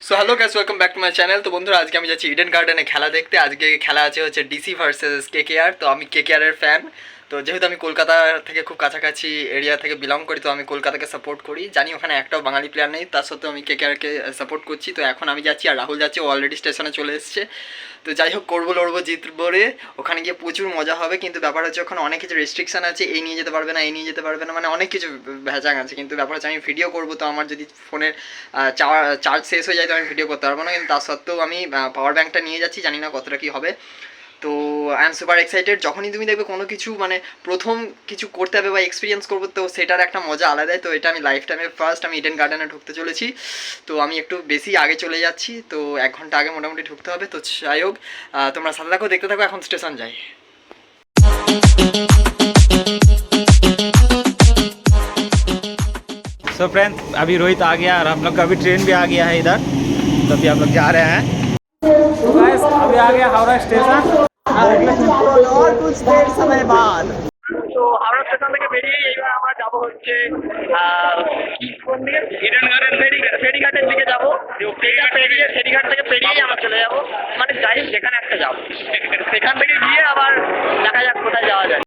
So hello guys, welcome back to my channel. তো বন্ধুরা, আজকে আমি যাচ্ছি ইডেন গার্ডেনে খেলা দেখতে। আজকে খেলা আছে হচ্ছে ডিসি ভার্সেস কেকেআর। তো আমি কেকেআরের ফ্যান। তো যেহেতু আমি কলকাতা থেকে খুব কাছাকাছি এরিয়া থেকে বিলং করি, তো আমি কলকাতাকে সাপোর্ট করি। জানি ওখানে একটাও বাঙালি প্লেয়ার নেই, তার সত্ত্বেও আমি কেকেআরকে সাপোর্ট করছি। তো এখন আমি যাচ্ছি, আর রাহুল যাচ্ছে, ও অলরেডি স্টেশনে চলে এসেছে। তো যাই হোক, করবো লড়বো জিতবো রে, ওখানে গিয়ে প্রচুর মজা হবে। কিন্তু ব্যাপার হচ্ছে ওখানে অনেক কিছু রেস্ট্রিকশান আছে, এই নিয়ে যেতে পারবে না, এই নিয়ে যেতে পারবে না, মানে অনেক কিছু ভেজাং আছে। কিন্তু ব্যাপার হচ্ছে আমি ভিডিও করবো, তো আমার যদি ফোনের চার্জ শেষ হয়ে যায় তো আমি ভিডিও করতে পারবো না। কিন্তু তার সত্ত্বেও আমি পাওয়ার ব্যাঙ্কটা নিয়ে যাচ্ছি, জানি না কতটা কী হবে। তো আই এম সুপার এক্সাইটেড। যখনই তুমি দেখবে কোনো কিছু মানে প্রথম কিছু করতে হবে বা এক্সপিরিয়েন্স করবো, তো সেটার একটা মজা আলাদাই। তো এটা আমি লাইফ টাইমে ফার্স্ট আমি ইডেন গার্ডেনে ঢুকতে চলেছি। তো আমি একটু বেশি আগে চলে যাচ্ছি, তো 1 ঘন্টা আগে মোটামুটি ঢুকতে হবে। তো যাই হোক, তোমরা সাথে থাকো, দেখতে থাকো। এখন স্টেশন যাই। सो फ्रेंड्स, अभी रोहित आ गया और हम लोग का अभी ट्रेन भी आ गया है इधर। तो अभी हम लोग जा रहे हैं। तो गाइस, अभी आ गया हावड़ा स्टेशन और कुछ देर समय बाद। তো হাওড়া স্টেশন থেকে বেরিয়ে এইবার আমরা যাবো হচ্ছে কোন দিকে, ইডেন গার্ডেন ফেরিঘাটের দিকে যাবো। ফেরিঘাট থেকে পেরিয়েই আমরা চলে যাবো, মানে যাই যেখানে একটা যাবো, সেখান থেকে গিয়ে আবার দেখা যাক কোথায় যাওয়া যায়।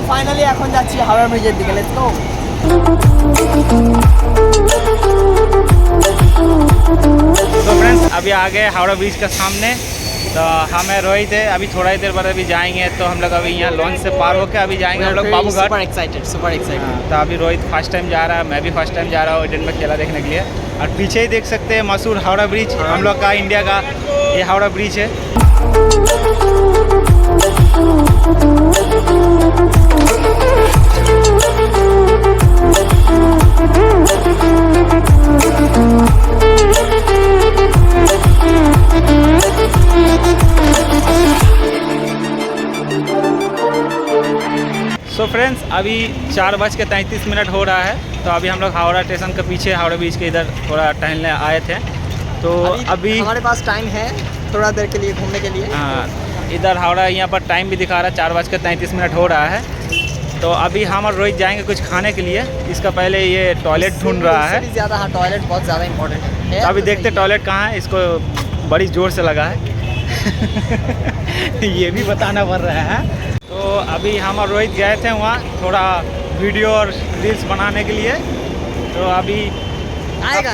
ফাইনালি এখন যাচ্ছি হাওড়া ব্রিজের দিকে। Let's go. तो फ्रेंड्स, अभी आ गए हावड़ा ब्रिज के सामने। तो हमें रोहित है, अभी थोड़ा ही देर बाद अभी जाएंगे। तो हम लोग अभी यहाँ लॉन्च से पार होकर अभी जाएंगे हम लोग बाबूघाट। Super excited. तो अभी रोहित फर्स्ट टाइम जा रहा है, मैं भी फर्स्ट टाइम जा रहा हूँ इडन में खेला देखने के लिए। और पीछे ही देख सकते हैं मशहूर हावड़ा ब्रिज, हम लोग का इंडिया का ये हावड़ा ब्रिज है। सो फ्रेंड्स, अभी 4:33 हो रहा है। तो अभी हम लोग हावड़ा स्टेशन के पीछे हावड़ा ब्रिज के इधर थोड़ा टहलने आए थे। तो अभी हमारे पास टाइम है थोड़ा देर के लिए घूमने के लिए। हाँ, इधर हावड़ा यहाँ पर टाइम भी दिखा रहा है, 4:33 हो रहा है। तो अभी हम और रोहित जाएंगे कुछ खाने के लिए। इसका पहले ये टॉयलेट ढूंढ रहा है ज़्यादा। हाँ, टॉयलेट बहुत ज़्यादा इंपॉर्टेंट है। तो अभी देखते टॉयलेट कहाँ है, इसको बड़ी ज़ोर से लगा है ये भी बताना पड़ रहा है। तो अभी हम और रोहित गए थे वहाँ थोड़ा वीडियो और रील्स बनाने के लिए। तो अभी आएगा,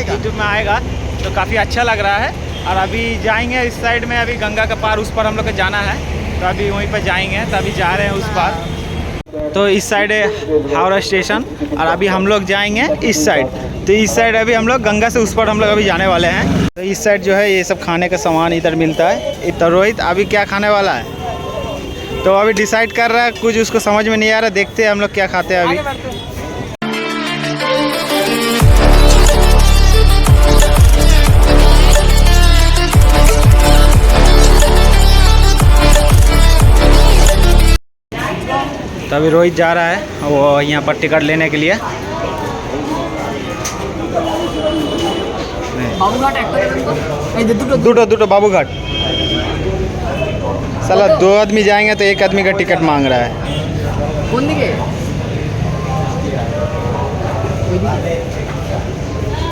यूट्यूब में आएगा। तो काफ़ी अच्छा लग रहा है। और अभी जाएंगे इस साइड में, अभी गंगा का पार उस पर हम लोग को जाना है। तो अभी वहीं पर जाएंगे। तो अभी जा रहे हैं उस पार। तो इस साइड है हावड़ा स्टेशन और अभी हम लोग जाएंगे इस साइड। तो इस साइड अभी हम लोग गंगा से उस पर हम लोग अभी जाने वाले हैं। तो इस साइड जो है ये सब खाने का सामान इधर मिलता है। तो रोहित अभी क्या खाने वाला है, तो अभी डिसाइड कर रहा है, कुछ उसको समझ में नहीं आ रहा। देखते हैं हम लोग क्या खाते हैं अभी। तो अभी रोहित जा रहा है वो यहाँ पर टिकट लेने के लिए। दुटो बाबूघाट। साला 2 आदमी जाएंगे तो 1 आदमी का टिकट मांग रहा है।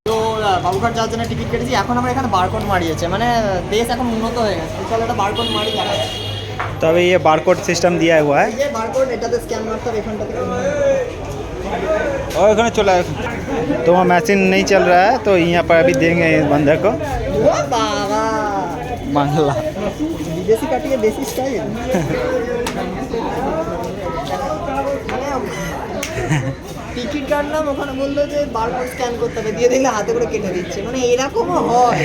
তো বাবুঘাট যাওয়ার জন্য টিকিট কেটেছি। এখন আমরা এখানে বারকোড মারিয়েছে, মানে দেশ এখন উন্নত হয়ে গেছে। চলো একটা বারকোড মারি দেখা যায়। तो अभी ये बारकोड सिस्टम दिया हुआ है। ये बारकोड এটাতে স্ক্যান মারতে হবে এখানটাতে। और इधर चला तो वहाँ मशीन नहीं चल रहा है, तो यहाँ पर अभी देंगे बंदे को। ও বাবা, बांग्ला বিদেশি কাটিয়ে দেশি স্টাইল। টিকিট কাটলাম, ওখানে বললো যে বারকোড স্ক্যান করতে হবে, দিয়ে দিলে হাতে করে কেটে দিচ্ছে। মানে এরকমও হয়?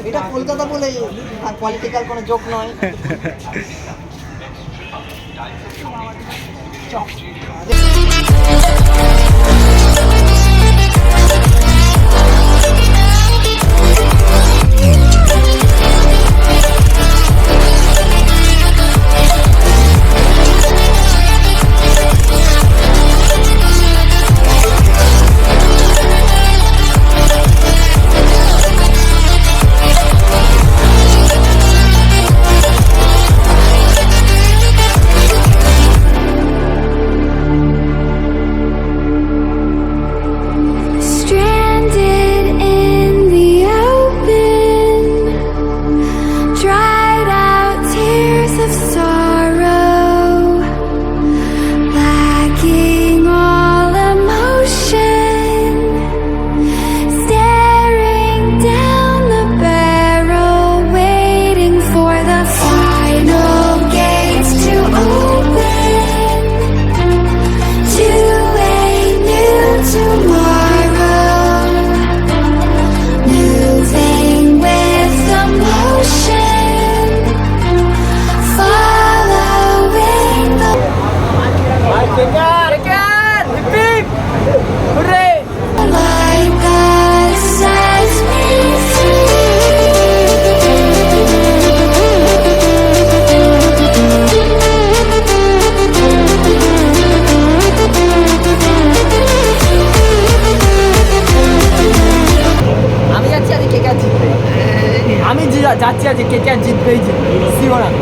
এটা কলকাতা বলে পলিটিক্যাল কোনো জোক নয়। আমি যাচ্ছি আজকে KKR জিতবেই জিতবে, শিওর আমি।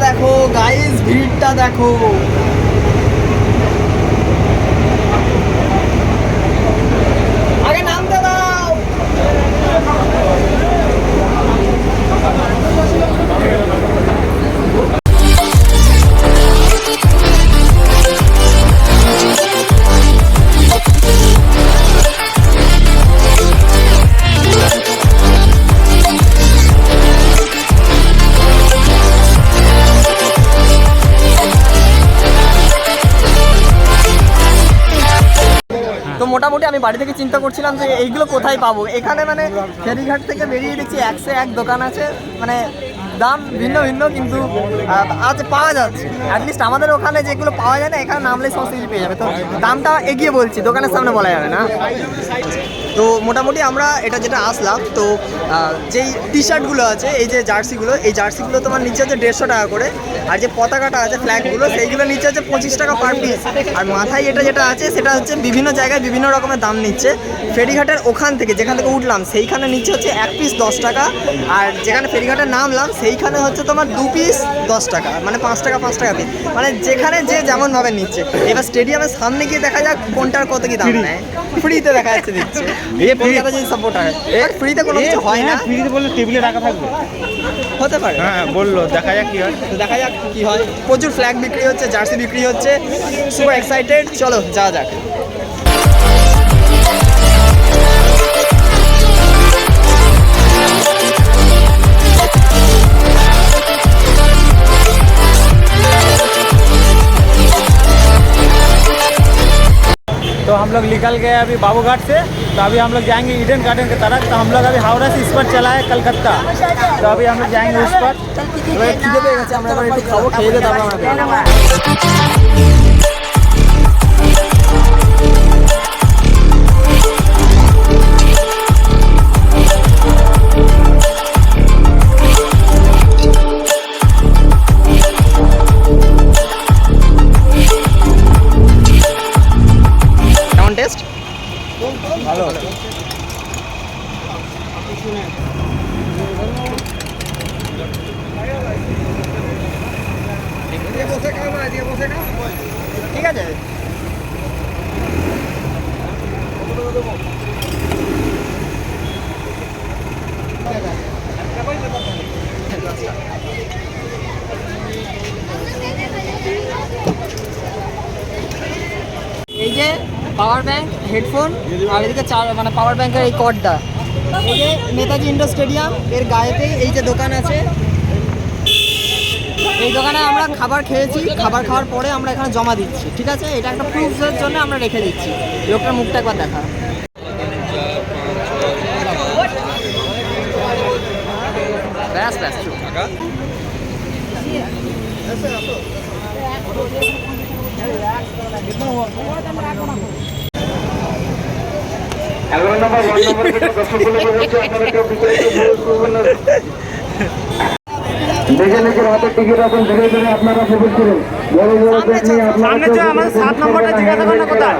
দেখো গাইস, ভিড়টা দেখো। আগে নামতে দাও। তো মোটামুটি আমি বাড়ি থেকে চিন্তা করছিলাম যে এইগুলো কোথায় পাবো। এখানে মানে ফেরিঘাট থেকে বেরিয়ে দেখছি 101 দোকান আছে, মানে দাম ভিন্ন ভিন্ন, কিন্তু আজ পাওয়া যাচ্ছে। অ্যাটলিস্ট আমাদের ওখানে যেগুলো পাওয়া যায় না, এখানে নামলেই সমস্ত কিছু পেয়ে যাবে। তো দামটা এগিয়ে বলছি, দোকানের সামনে বলা যাবে না। তো মোটামুটি আমরা এটা যেটা আসলাম, তো যেই টি শার্টগুলো আছে, এই যে জার্সিগুলো, এই জার্সিগুলো তোমার নিচে আছে 150 টাকা করে, আর যে পতাকাটা আছে ফ্ল্যাগগুলো, সেইগুলো নিচে আছে 25 টাকা পার পিস। আর মাথায় এটা যেটা আছে সেটা হচ্ছে বিভিন্ন জায়গায় বিভিন্ন রকমের দাম নিচ্ছে। ফেরিঘাটের ওখান থেকে যেখান থেকে উঠলাম সেইখানে নিচ্ছে হচ্ছে 1 পিস 10 টাকা, আর যেখানে ফেরিঘাটে নামলাম সেইখানে হচ্ছে তোমার 2 পিস 10 টাকা, মানে 5 টাকা 5 টাকা পিস, মানে যেখানে যে যেমনভাবে নিচ্ছে। এবার স্টেডিয়ামের সামনে গিয়ে দেখা যাক কোনটার কত কি দাম নেয়। ফ্রিতে দেখা যাচ্ছে দিচ্ছে, কলকাতা যে সাপোর্টার, ফ্রিতে কোনো কিছু হয় না। ফ্রিতে বললে টেবিলে রাখা থাকবে, হতে পারে। হ্যাঁ বললো, দেখা যাক কি হয়। তো দেখা যাক কি হয়। প্রচুর ফ্ল্যাগ বিক্রি হচ্ছে, জার্সি বিক্রি হচ্ছে, সুপার এক্সাইটেড। চলো যাওয়া যাক। तो हम लोग निकल गए अभी बाबूघाट से, तो अभी हम लोग जाएंगे ईडन गार्डन की तरफ। तो हम लोग अभी हावड़ा से इस पर चला है कलकत्ता, तो अभी हम लोग जाएंगे उस पर। খিদে পেয়ে গেছে, আমরা এবার একটু খাবো, খেয়ে দিয়ে তারপর আমরা বেরোবো। কেমন টেস্ট? ভালো। ঠিক আছে। এই যে পাওয়ার ব্যাংক, হেডফোন, আর এদিকে মানে পাওয়ার ব্যাংকের এই কর্ডটা। এই যে নেতাজি ইন্ডোর স্টেডিয়াম এর গায়েতেই এই যে দোকান আছে, এই দোকানে আমরা খাবার খেয়েছি। খাবার খাওয়ার পরে আমরা এখানে জমা দিচ্ছি, ঠিক আছে? এটা একটা প্রুফের জন্য আমরা রেখে দিচ্ছি। লোকটার মুখটা একবার দেখা। ব্যাস ব্যাস চুপ। 11 নম্বর 1 নম্বরের জন্য দর্শকগুলো বলেছে আপনারা কেউ ভিতরে প্রবেশ করবেন না। দেখে নিজের হাতে টিকিট এখন ধরে ধরে আপনারা প্রবেশ করুন। বড় বড় ব্যাগ নিয়ে আপনারা সামনে যে আমাদের 7 নম্বরটা জিজ্ঞাসা করো না কোথায়